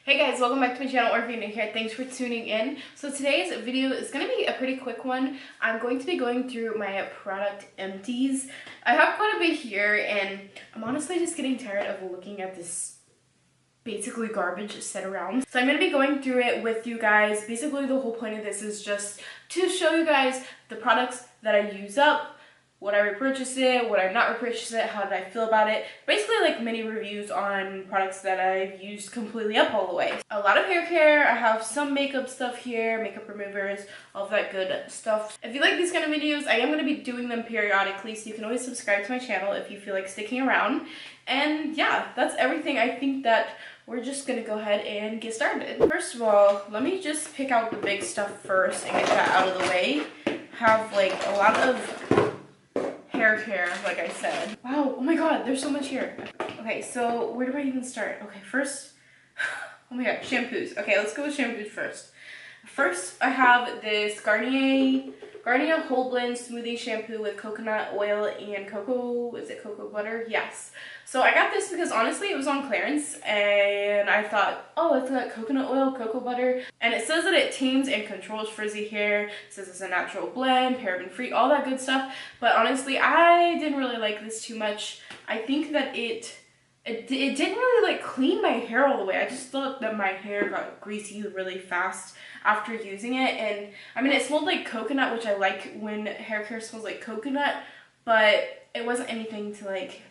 Hey guys, welcome back to my channel, or if you're new here, thanks for tuning in. So today's video is going to be a pretty quick one. I'm going to be going through my product empties. I have quite a bit here, and I'm honestly just getting tired of looking at this basically garbage set around. So I'm going to be going through it with you guys. Basically the whole point of this is just to show you guys the products that I use up, would I repurchase it, would I not repurchase it, how did I feel about it. Basically like mini reviews on products that I've used completely up all the way. A lot of hair care, I have some makeup stuff here, makeup removers, all of that good stuff. If you like these kind of videos, I am going to be doing them periodically, so you can always subscribe to my channel if you feel like sticking around. And yeah, that's everything. I think that we're just going to go ahead and get started. First of all, let me just pick out the big stuff first and get that out of the way. Have like a lot of hair care, like I said. Wow, oh my god, there's so much here. Okay, so where do I even start? Okay, first, oh my god, shampoos. Okay, let's go with shampoos first. First, I have this Garnier Whole Blend Smoothing Shampoo with coconut oil and cocoa, is it cocoa butter? Yes. So I got this because honestly it was on clearance and I thought, oh, it's got coconut oil, cocoa butter, and it says that it tames and controls frizzy hair. It says it's a natural blend, paraben free, all that good stuff. But honestly, I didn't really like this too much. I think that it didn't really like clean my hair all the way. I just thought that my hair got greasy really fast after using it. And I mean, it smelled like coconut, which I like when hair care smells like coconut, but it wasn't anything to like,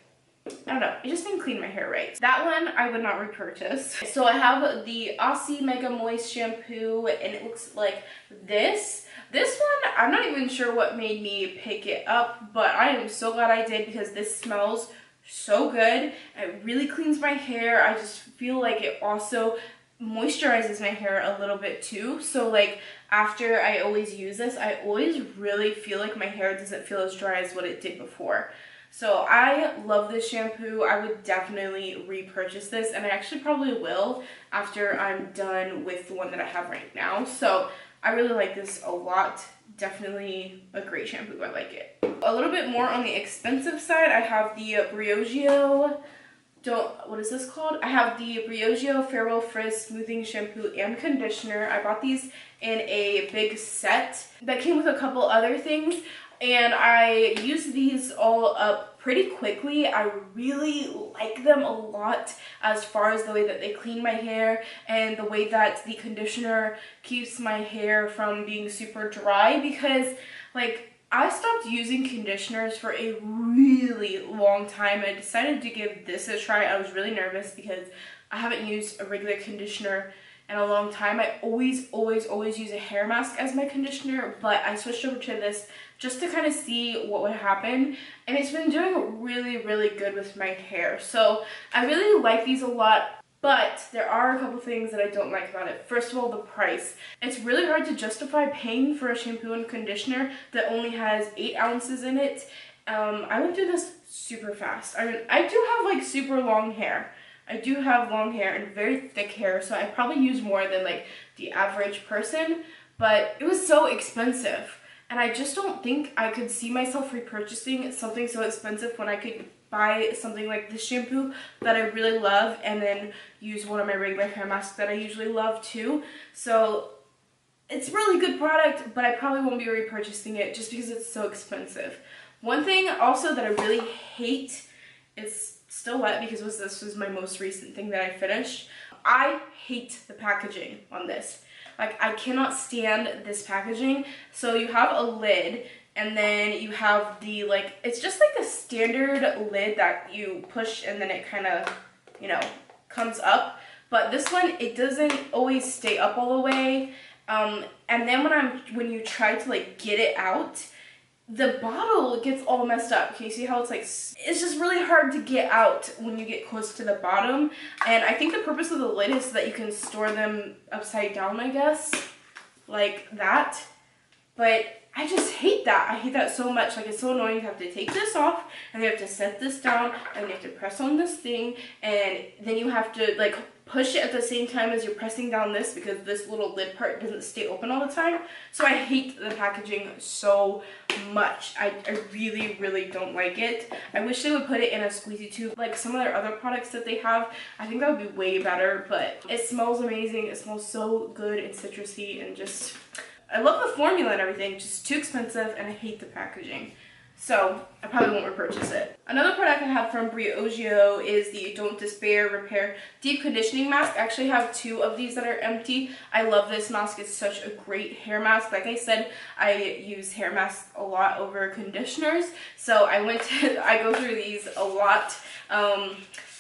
I don't know, it just didn't clean my hair right. That one I would not repurchase. So I have the Aussie Mega Moist Shampoo, and it looks like this. This one, I'm not even sure what made me pick it up, but I am so glad I did because this smells so good. It really cleans my hair. I just feel like it also moisturizes my hair a little bit too. So like after I always use this, I always really feel like my hair doesn't feel as dry as what it did before. So I love this shampoo. I would definitely repurchase this, and I actually probably will after I'm done with the one that I have right now. So I really like this a lot. Definitely a great shampoo. I like it. A little bit more on the expensive side, I have the Briogeo, what is this called? I have the Briogeo Farewell Frizz Smoothing Shampoo and Conditioner. I bought these in a big set that came with a couple other things, and I used these all up pretty quickly. I really like them a lot as far as the way that they clean my hair and the way that the conditioner keeps my hair from being super dry, because like I stopped using conditioners for a really long time. I decided to give this a try. I was really nervous because I haven't used a regular conditioner in a long time. I always use a hair mask as my conditioner, but I switched over to this just to kind of see what would happen, and it's been doing really good with my hair. So I really like these a lot. But there are a couple things that I don't like about it. First of all, the price. It's really hard to justify paying for a shampoo and conditioner that only has 8 ounces in it. I went through this super fast. I mean, I do have like super long hair. I do have long hair and very thick hair, so I probably use more than like the average person, but it was so expensive. And I just don't think I could see myself repurchasing something so expensive when I could buy something like this shampoo that I really love and then use one of my regular hair masks that I usually love too. So it's a really good product, but I probably won't be repurchasing it just because it's so expensive. One thing also that I really hate, it's still wet because this was my most recent thing that I finished. I hate the packaging on this. Like, I cannot stand this packaging. So you have a lid, and then you have the, like, it's just like a standard lid that you push and then it kind of, you know, comes up. But this one, it doesn't always stay up all the way. And then when you try to, like, get it out, the bottle gets all messed up. Can you see how it's like, it's just really hard to get out when you get close to the bottom. And I think the purpose of the lid is so that you can store them upside down, I guess, like that. But I just hate that. I hate that so much. Like, it's so annoying. You have to take this off, and you have to set this down, and you have to press on this thing, and then you have to like push it at the same time as you're pressing down this, because this little lid part doesn't stay open all the time. So I hate the packaging so much. I really, really don't like it. I wish they would put it in a squeezy tube like some of their other products that they have. I think that would be way better, but it smells amazing. It smells so good and citrusy, and just, I love the formula and everything, just too expensive, and I hate the packaging. So I probably won't repurchase it. Another product I have from Briogeo is the Don't Despair Repair Deep Conditioning Mask. I actually have 2 of these that are empty. I love this mask. It's such a great hair mask. Like I said, I use hair masks a lot over conditioners. So I go through these a lot.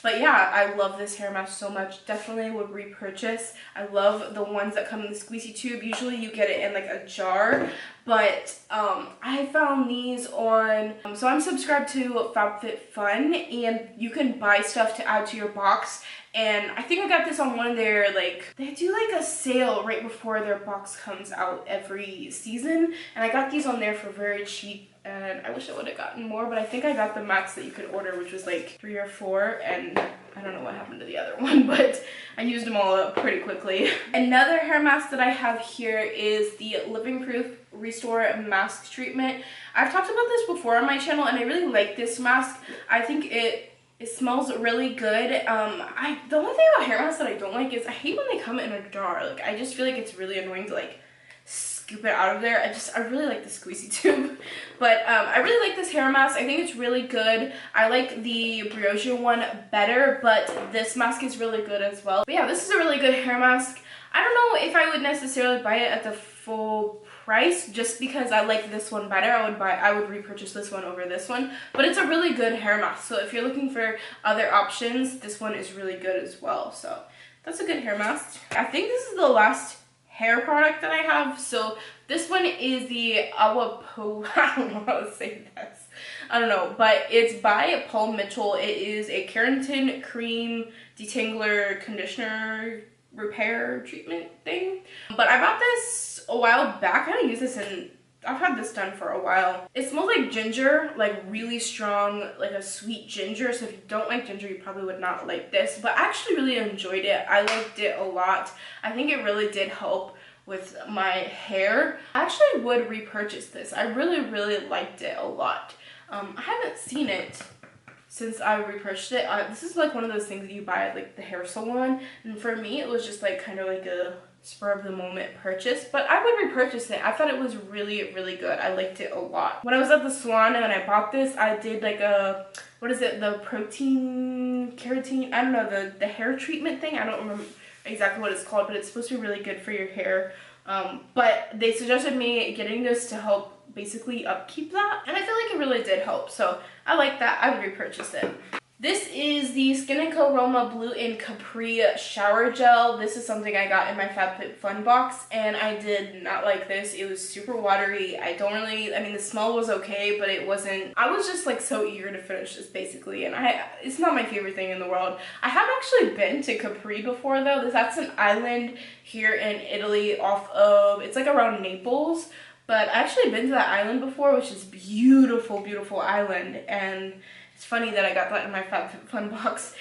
But yeah, I love this hair mask so much. Definitely would repurchase. I love the ones that come in the squeezy tube. Usually you get it in like a jar, but I found these on, so I'm subscribed to FabFitFun, and you can buy stuff to add to your box. And I think I got this on one of their, like, they do like a sale right before their box comes out every season. And I got these on there for very cheap. And I wish I would have gotten more, but I think I got the max that you could order, which was like 3 or 4, and I don't know what happened to the other one, but I used them all up pretty quickly. Another hair mask that I have here is the Living Proof Restore Mask Treatment. I've talked about this before on my channel, and I really like this mask. I think it smells really good. The only thing about hair masks that I don't like is I hate when they come in a jar. Like, I just feel like it's really annoying to like scoop it out of there. I really like the squeezy tube. But I really like this hair mask. I think it's really good. I like the Briogeo one better, but this mask is really good as well. But yeah, this is a really good hair mask. I don't know if I would necessarily buy it at the full price, just because I like this one better. I would repurchase this one over this one, but it's a really good hair mask. So if you're looking for other options, this one is really good as well. So that's a good hair mask. I think this is the last hair product that I have. So this one is the Awapo, I don't know how to say this. I don't know, but it's by Paul Mitchell. It is a keratin cream detangler conditioner repair treatment thing. But I bought this a while back. I don't use this in, I've had this done for a while. It smells like ginger, like really strong, like a sweet ginger. So if you don't like ginger, you probably would not like this. But I actually really enjoyed it. I liked it a lot. I think it really did help with my hair. I actually would repurchase this. I really, really liked it a lot. I haven't seen it since I repurchased it. This is like one of those things that you buy at like the hair salon. And for me, it was just like kind of like a spur of the moment purchase, but I would repurchase it. I thought it was really, really good. I liked it a lot. When I was at the salon and I bought this, I did like a, what is it, the protein keratin, I don't know, the hair treatment thing. I don't remember exactly what it's called, but it's supposed to be really good for your hair. But they suggested me getting this to help basically upkeep that, and I feel like it really did help, so I like that. I would repurchase it. This is the Skin & Co. Roma Blue in Capri Shower Gel. This is something I got in my FabFitFun box, and I did not like this. It was super watery. I mean, the smell was okay, but it wasn't, I was just like so eager to finish this basically, and it's not my favorite thing in the world. I have actually been to Capri before though. That's an island here in Italy off of, it's like around Naples, but I've actually been to that island before, which is beautiful, beautiful island, and it's funny that I got that in my FabFitFun box,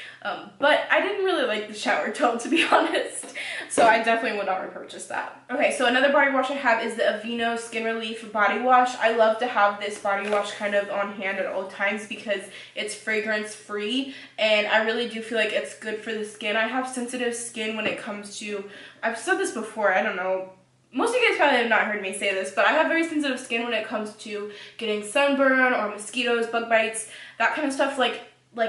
but I didn't really like the shower gel, to be honest, so I definitely would not repurchase that. Okay, so another body wash I have is the Aveeno Skin Relief Body Wash. I love to have this body wash kind of on hand at all times because it's fragrance free, and I really do feel like it's good for the skin. I have sensitive skin when it comes to, I've said this before, I don't know, most of you guys probably have not heard me say this, but I have very sensitive skin when it comes to getting sunburn or mosquitoes, bug bites, that kind of stuff, like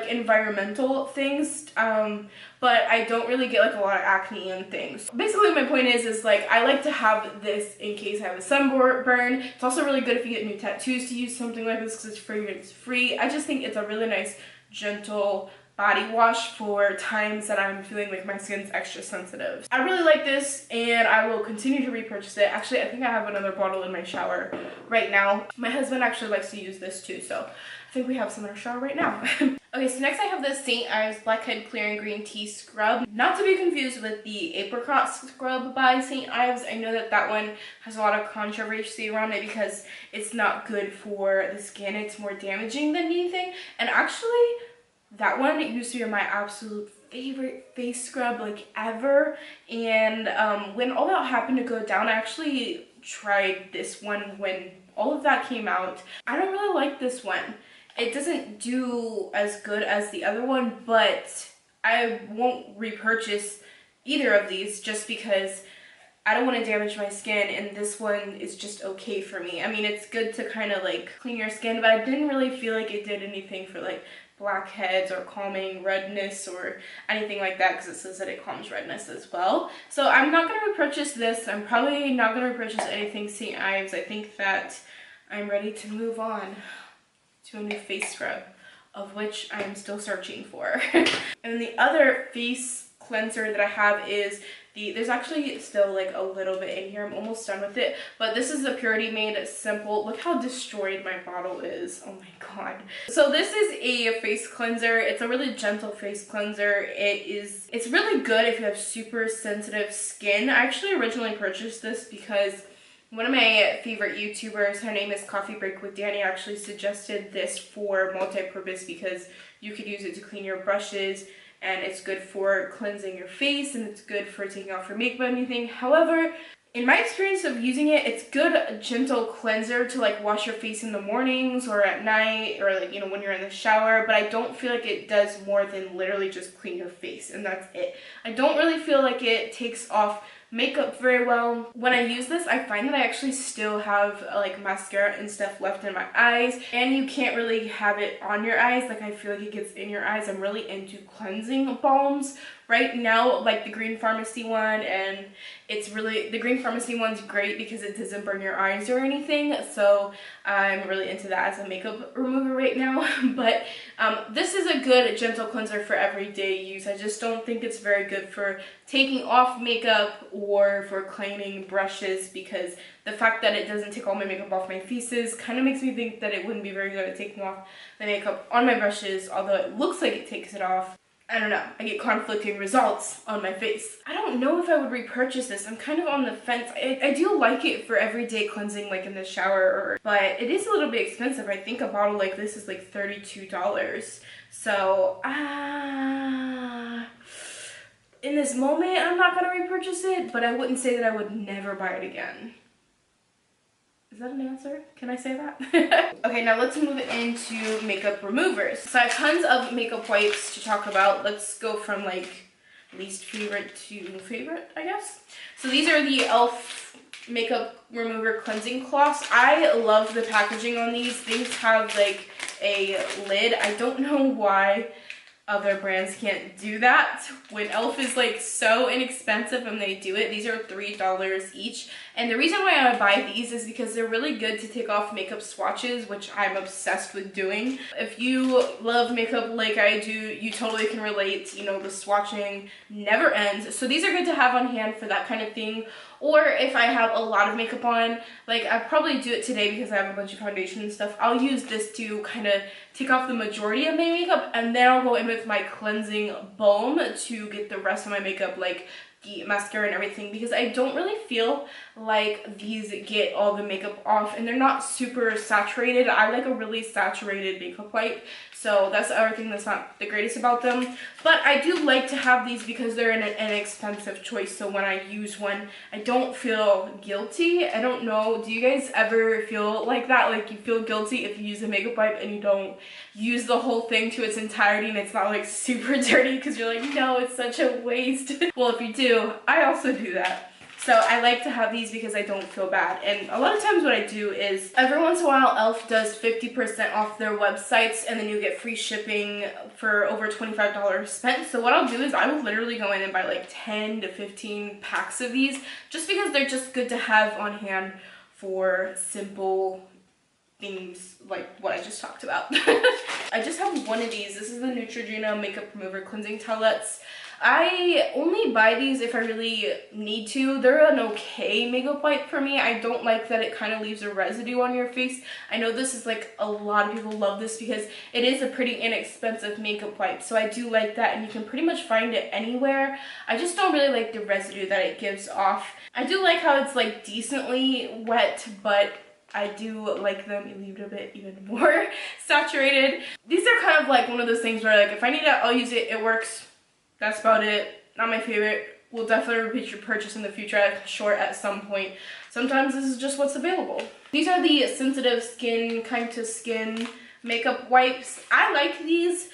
environmental things, but I don't really get like a lot of acne and things. Basically my point is like I like to have this in case I have a sunburn. It's also really good if you get new tattoos to use something like this because it's fragrance free. I just think it's a really nice, gentle body wash for times that I'm feeling like my skin's extra sensitive. I really like this and I will continue to repurchase it. Actually, I think I have another bottle in my shower right now. My husband actually likes to use this too, so I think we have some in our shower right now. Okay, so next I have the St. Ives Blackhead Clear and Green Tea Scrub. Not to be confused with the Apricot Scrub by St. Ives. I know that that one has a lot of controversy around it because it's not good for the skin. It's more damaging than anything. And actually, that one used to be my absolute favorite face scrub like ever. And when all that happened to go down, I actually tried this one when all of that came out. I don't really like this one. It doesn't do as good as the other one, but I won't repurchase either of these just because I don't want to damage my skin, and this one is just okay for me. I mean, it's good to kind of like clean your skin, but I didn't really feel like it did anything for like blackheads or calming redness or anything like that, because it says that it calms redness as well. So I'm not going to repurchase this. I'm probably not going to repurchase anything St. Ives. I think that I'm ready to move on to a new face scrub, of which I'm still searching for. And the other face cleanser that I have is there's actually still like a little bit in here. I'm almost done with it, but this is the Purity Made Simple. Look how destroyed my bottle is. Oh my god. So this is a face cleanser. It's a really gentle face cleanser. It's really good if you have super sensitive skin. I actually originally purchased this because one of my favorite YouTubers, her name is Coffee Break with Danny, actually suggested this for multi-purpose because you could use it to clean your brushes, and it's good for cleansing your face, and it's good for taking off your makeup and anything. However, in my experience of using it, it's good gentle cleanser to like wash your face in the mornings or at night, or like, you know, when you're in the shower, but I don't feel like it does more than literally just clean your face, and that's it. I don't really feel like it takes off makeup very well. When I use this, I find that I actually still have like mascara and stuff left in my eyes, and you can't really have it on your eyes. Like, I feel like it gets in your eyes. I'm really into cleansing balms right now, like the Green Pharmacy one, and the Green Pharmacy one's great because it doesn't burn your eyes or anything, so I'm really into that as a makeup remover right now. But this is a good gentle cleanser for everyday use. I just don't think it's very good for taking off makeup or for cleaning brushes, because the fact that it doesn't take all my makeup off my faces kind of makes me think that it wouldn't be very good at taking off the makeup on my brushes, although it looks like it takes it off. I don't know, I get conflicting results on my face. I don't know if I would repurchase this. I'm kind of on the fence. I do like it for everyday cleansing, like in the shower, but it is a little bit expensive. I think a bottle like this is like $32. So, in this moment, I'm not gonna repurchase it, but I wouldn't say that I would never buy it again. Is that an answer? Can I say that? Okay, now let's move into makeup removers. So I have tons of makeup wipes to talk about. Let's go from like least favorite to favorite, I guess. So these are the e.l.f. makeup remover cleansing cloths. I love the packaging on these. These have like a lid. I don't know why other brands can't do that when e.l.f. is like so inexpensive and they do it. These are $3 each, and the reason why I buy these is because they're really good to take off makeup swatches, which I'm obsessed with doing. If you love makeup like I do, you totally can relate. You know, the swatching never ends, so these are good to have on hand for that kind of thing. Or if I have a lot of makeup on, like I probably do it today because I have a bunch of foundation and stuff, I'll use this to kind of take off the majority of my makeup, and then I'll go in with my cleansing balm to get the rest of my makeup, like the mascara and everything, because I don't really feel like these get all the makeup off, and they're not super saturated. I like a really saturated makeup wipe, so that's the other thing that's not the greatest about them. But I do like to have these because they're an inexpensive choice, so when I use one, I don't feel guilty. I don't know, do you guys ever feel like that? Like you feel guilty if you use a makeup wipe and you don't use the whole thing to its entirety and it's not like super dirty because you're like, no, it's such a waste. Well, if you do, I also do that. So I like to have these because I don't feel bad. And a lot of times what I do is every once in a while e.l.f. does 50% off their websites, and then you get free shipping for over $25 spent. So what I'll do is I will literally go in and buy like 10 to 15 packs of these just because they're just good to have on hand for simple things like what I just talked about. I just have one of these. This is the Neutrogena Makeup Remover Cleansing Towelettes. I only buy these if I really need to. They're an okay makeup wipe for me. I don't like that it kind of leaves a residue on your face. I know this is like a lot of people love this because it is a pretty inexpensive makeup wipe. So I do like that, and you can pretty much find it anywhere. I just don't really like the residue that it gives off. I do like how it's like decently wet, but I do like them a little bit even more saturated. These are kind of like one of those things where like if I need it, I'll use it. It works. That's about it. Not my favorite. We'll definitely repeat your purchase in the future, I'm sure, at some point. Sometimes this is just what's available. These are the sensitive skin, kind to skin makeup wipes. I like these.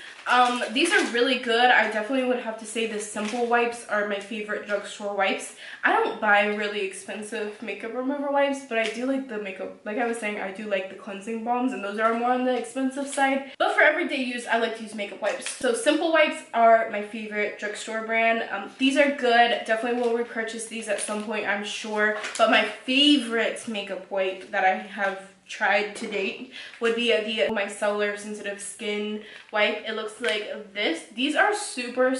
These are really good. I definitely would have to say the simple wipes are my favorite drugstore wipes. I don't buy really expensive makeup remover wipes, but I do like the makeup, like I was saying, I do like the cleansing balms, and those are more on the expensive side. But for everyday use, I like to use makeup wipes. So simple wipes are my favorite drugstore brand. These are good. Definitely will repurchase these at some point, I'm sure. But my favorite makeup wipe that I have tried to date would be the micellar sensitive skin wipe. It looks like this. These are super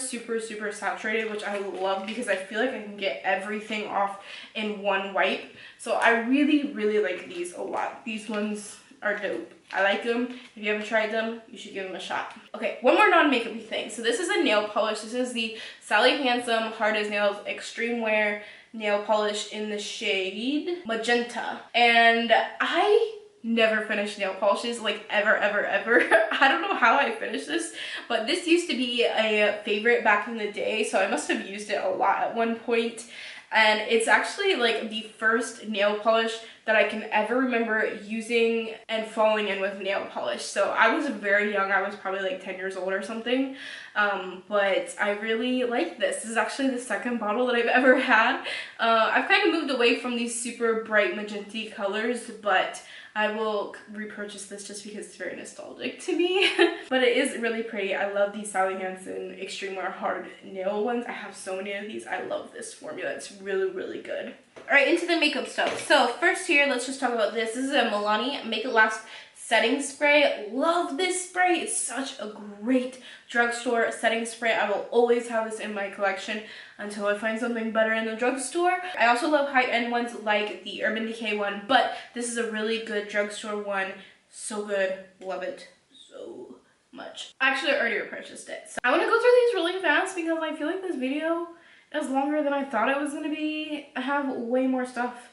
saturated, which I love because I feel like I can get everything off in one wipe. So I really like these a lot. These ones are dope. I like them. If you haven't tried them, you should give them a shot. Okay, one more non-makeupy thing. So this is a nail polish. This is the Sally Handsome Hard as Nails Extreme Wear nail polish in the shade Magenta. And I never finished nail polishes, like ever. I don't know how I finished this, but this used to be a favorite back in the day, so I must have used it a lot at one point. And it's actually like the first nail polish that I can ever remember using and falling in with nail polish. So I was very young. I was probably like 10 years old or something. But I really like this. This is actually the second bottle that I've ever had. I've kind of moved away from these super bright magenta colors, but I will repurchase this just because it's very nostalgic to me. But it is really pretty. I love these Sally Hansen Extreme Wear Hard Nail ones. I have so many of these. I love this formula. It's really good. All right, into the makeup stuff. So first here, let's just talk about this. This is a Milani Make It Last setting spray. Love this spray. It's such a great drugstore setting spray. I will always have this in my collection until I find something better in the drugstore. I also love high-end ones like the Urban Decay one, but this is a really good drugstore one. So good. Love it so much. Actually, I already repurchased it. So I want to go through these really fast because I feel like this video is longer than I thought it was going to be. I have way more stuff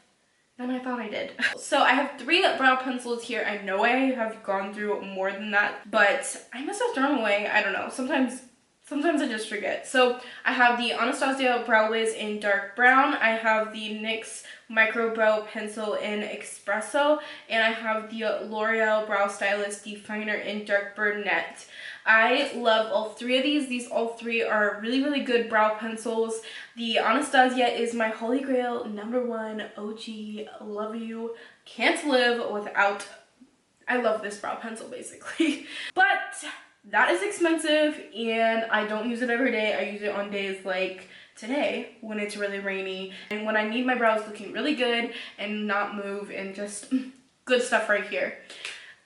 than I thought I did. So I have 3 brow pencils here. I know I have gone through more than that, but I must have thrown them away. I don't know. Sometimes I just forget. So I have the Anastasia Brow Wiz in dark brown. I have the NYX Micro Brow Pencil in Espresso. And I have the L'Oreal Brow Stylist Definer in dark brunette. I love all 3 of these. These all 3 are really good brow pencils. The Anastasia is my holy grail, #1 OG. Love you. Can't live without. I love this brow pencil basically. But that is expensive and I don't use it every day. I use it on days like today when it's really rainy and when I need my brows looking really good and not move, and just good stuff right here.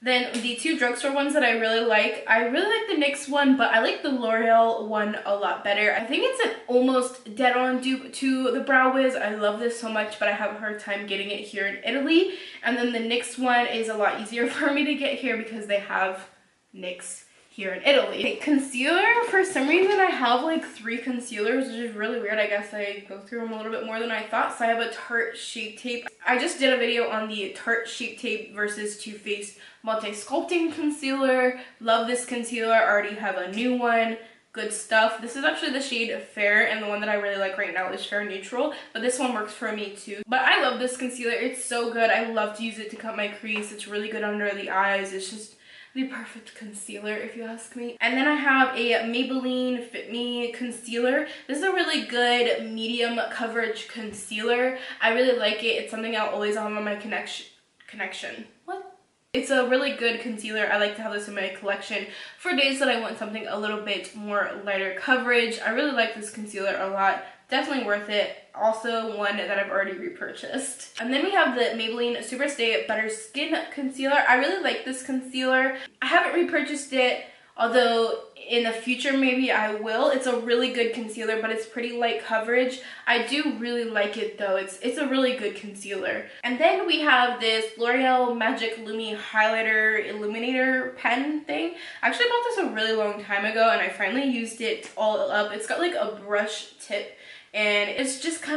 Then the 2 drugstore ones that I really like the NYX one, but I like the L'Oreal one a lot better. I think it's an almost dead-on dupe to the Brow Wiz. I love this so much, but I have a hard time getting it here in Italy. And then the NYX one is a lot easier for me to get here because they have NYX here in Italy. Okay, concealer, for some reason I have like 3 concealers, which is really weird. I guess I go through them a little bit more than I thought. So I have a Tarte Shape Tape. I just did a video on the Tarte Shape Tape versus Too Faced Multi Sculpting Concealer. Love this concealer. I already have a new one. Good stuff. This is actually the shade Fair, and the one that I really like right now is Fair Neutral, but this one works for me too. But I love this concealer. It's so good. I love to use it to cut my crease. It's really good under the eyes. It's just the perfect concealer if you ask me. And then I have a Maybelline Fit Me concealer. This is a really good medium coverage concealer. I really like it. It's something I'll always have on my connection. What? It's a really good concealer. I like to have this in my collection for days that I want something a little bit more lighter coverage. I really like this concealer a lot. Definitely worth it. Also one that I've already repurchased. And then we have the Maybelline Superstay Butter Skin Concealer. I really like this concealer. I haven't repurchased it, although in the future maybe I will. It's a really good concealer, but it's pretty light coverage. I do really like it though. It's a really good concealer. And then we have this L'Oreal Magic Lumi Highlighter Illuminator pen thing. I actually bought this a really long time ago and I finally used it all up. It's got like a brush tip. And it's just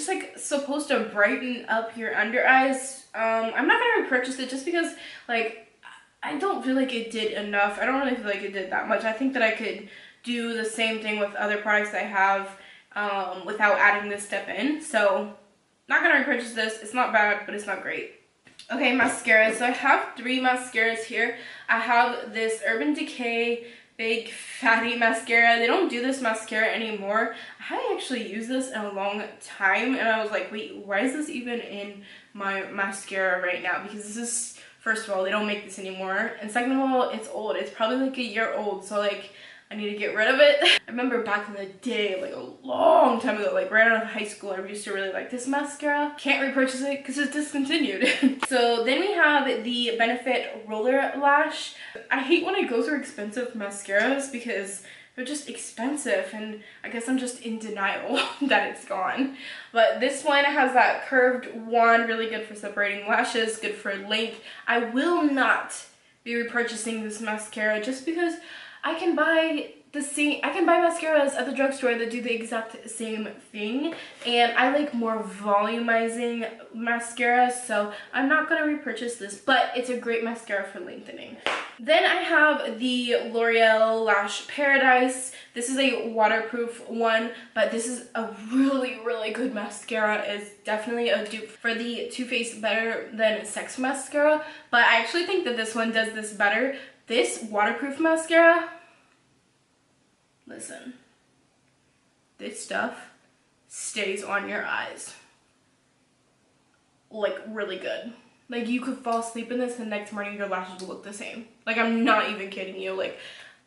like supposed to brighten up your under eyes. I'm not gonna repurchase it just because like I don't feel like it did enough. I don't really feel like it did that much. I think that I could do the same thing with other products I have without adding this step in. So not gonna repurchase this. It's not bad, but it's not great. Okay, mascara. So I have 3 mascaras here. I have this Urban Decay Big Fatty Mascara. They don't do this mascara anymore. I haven't actually used this in a long time, and I was like, wait, why is this even in my mascara right now? Because this is, first of all, they don't make this anymore, and second of all, it's old. It's probably like a year old, so like I need to get rid of it. I remember back in the day, like a long time ago, like right out of high school, I used to really like this mascara. Can't repurchase it because it's discontinued. So then we have the Benefit Roller Lash. I hate when I go through expensive mascaras because they're just expensive, and I guess I'm just in denial that it's gone. But this one has that curved wand, really good for separating lashes, good for length. I will not be repurchasing this mascara just because I can buy mascaras at the drugstore that do the exact same thing, and I like more volumizing mascaras, so I'm not gonna repurchase this, but it's a great mascara for lengthening. Then I have the L'Oreal Lash Paradise. This is a waterproof one, but this is a really, really good mascara. It's definitely a dupe for the Too Faced Better Than Sex mascara, but I actually think that this one does this better. This waterproof mascara, listen, this stuff stays on your eyes like really good. Like you could fall asleep in this and the next morning your lashes will look the same. Like I'm not even kidding you. Like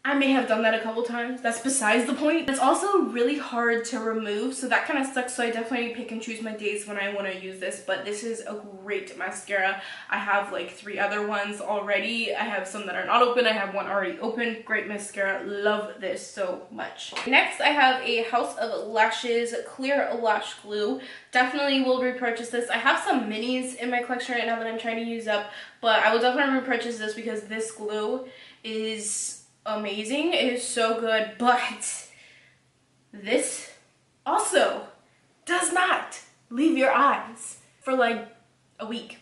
I may have done that a couple times. That's besides the point. It's also really hard to remove, so that kind of sucks. So I definitely pick and choose my days when I want to use this, but this is a great mascara. I have like 3 other ones already. I have some that are not open. I have one already open. Great mascara. Love this so much. Next, I have a House of Lashes Clear Lash Glue. Definitely will repurchase this. I have some minis in my collection right now that I'm trying to use up, but I will definitely repurchase this because this glue is amazing. It is so good, but this also does not leave your eyes for like a week.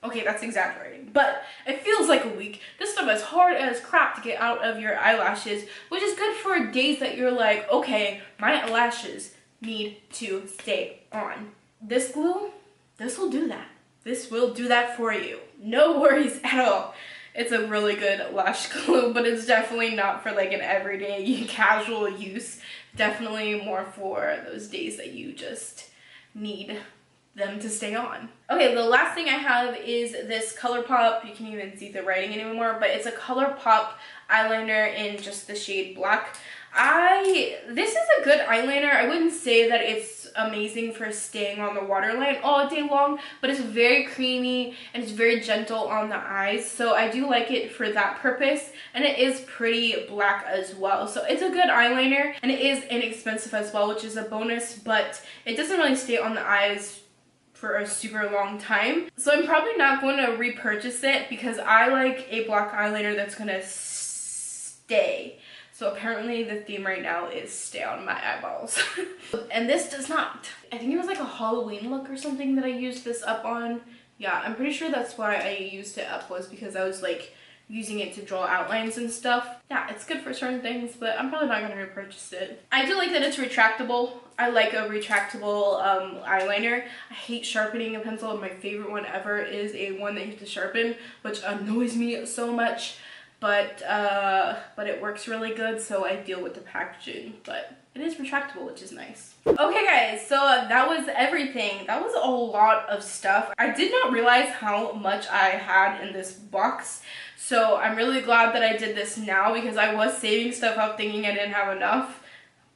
Okay, that's exaggerating, but it feels like a week. This stuff is hard as crap to get out of your eyelashes, which is good for days that you're like, okay, my lashes need to stay on. This glue, this will do that. This will do that for you. No worries at all. It's a really good lash glue, but it's definitely not for like an everyday casual use. Definitely more for those days that you just need them to stay on. Okay, the last thing I have is this ColourPop. You can't even see the writing anymore, but it's a ColourPop eyeliner in just the shade black. This is a good eyeliner. I wouldn't say that it's amazing for staying on the waterline all day long, but it's very creamy and it's very gentle on the eyes, so I do like it for that purpose, and it is pretty black as well. So it's a good eyeliner, and it is inexpensive as well, which is a bonus, but it doesn't really stay on the eyes for a super long time. So I'm probably not going to repurchase it because I like a black eyeliner that's gonna stay. So apparently the theme right now is stay on my eyeballs. And this does not. I think it was like a Halloween look or something that I used this up on. Yeah, I'm pretty sure that's why I used it up, was because I was like using it to draw outlines and stuff. Yeah, it's good for certain things, but I'm probably not going to repurchase it. I do like that it's retractable. I like a retractable eyeliner. I hate sharpening a pencil, and my favorite one ever is a one that you have to sharpen, which annoys me so much. But it works really good, so I deal with the packaging. But it is retractable, which is nice. Okay guys, so that was everything. That was a lot of stuff. I did not realize how much I had in this box, so I'm really glad that I did this now, because I was saving stuff up thinking I didn't have enough,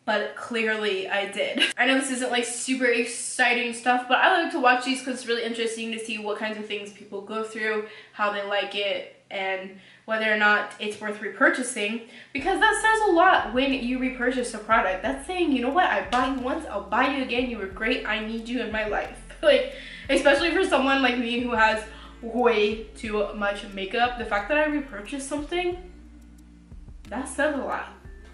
but clearly I did. I know this isn't like super exciting stuff, but I like to watch these because it's really interesting to see what kinds of things people go through, how they like it, and whether or not it's worth repurchasing, because that says a lot when you repurchase a product. That's saying, you know what, I bought you once, I'll buy you again, you were great, I need you in my life. Like, especially for someone like me who has way too much makeup, the fact that I repurchased something, that says a lot.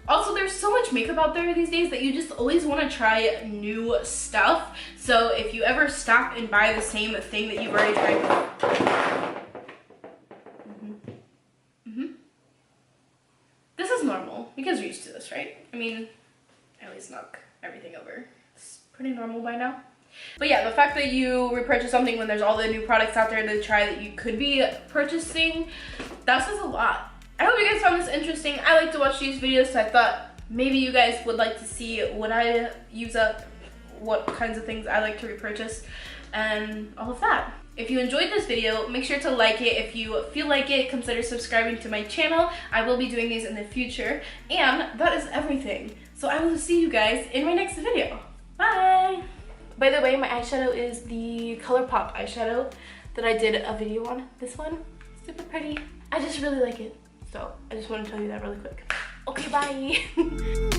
Also, there's so much makeup out there these days that you just always want to try new stuff. So if you ever stop and buy the same thing that you've already tried, this is normal. You guys are used to this, right? I mean, I always knock everything over. It's pretty normal by now. But yeah, the fact that you repurchase something when there's all the new products out there to try that you could be purchasing, that says a lot. I hope you guys found this interesting. I like to watch these videos, so I thought maybe you guys would like to see what I use up, what kinds of things I like to repurchase, and all of that. If you enjoyed this video, make sure to like it. If you feel like it, consider subscribing to my channel. I will be doing these in the future. And that is everything. So I will see you guys in my next video. Bye! By the way, my eyeshadow is the ColourPop eyeshadow that I did a video on. This one, super pretty. I just really like it. So I just want to tell you that really quick. Okay, bye!